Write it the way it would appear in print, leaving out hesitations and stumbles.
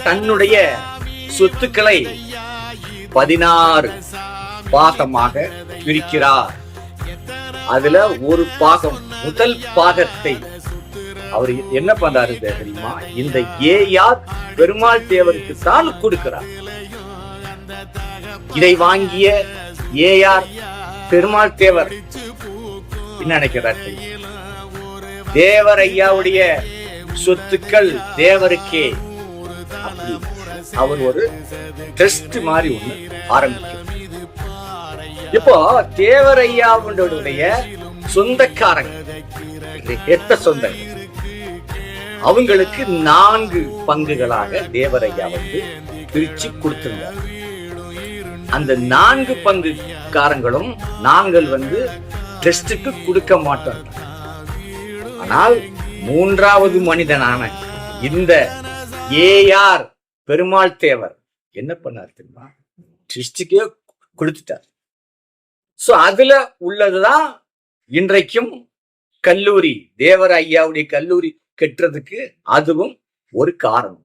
தன்னுடைய சொத்துக்களை 16 பாகமாக பிரிக்கிறார். அதுல ஒரு பாகம், முதல் பாகத்தை அவர் என்ன பண்றாரு தெரியுமா? இந்த ஏயார் பெருமாள் தேவருக்கு தான் கொடுக்கிறார். இதை வாங்கிய ஏயார் பெருமாள் தேவர் என்ன நினைக்கிறார்? தேவர் ஐயாவுடைய சொத்துக்கள் தேவருக்கே. அவர் ஒரு டெஸ்ட் மாதிரி ஒண்ணு ஆரம்பிக்கும். இப்போ தேவர் ஐயாவுடைய சொந்தக்காரங்க, எத்த சொந்த, அவங்களுக்கு 4 பங்குகளாக தேவரையா பிரிச்சு கொடுத்திருந்தார். அந்த 4 பங்குக்காரங்களும் நாங்கள் டெஸ்டுக்கு கொடுக்க மாட்டோம். ஆனால் 3வது மனிதனான இந்த ஏயார் பெருமாள் தேவர் என்ன பண்ணார் தெரியுமா? டெஸ்டுக்கே கொடுத்துட்டார். சோ அதுல உள்ளதுதான் இன்றைக்கும் கல்லூரி, தேவர் ஐயாவுடைய கல்லூரி கெட்டுறதுக்கு அதுவும் ஒரு காரணம்.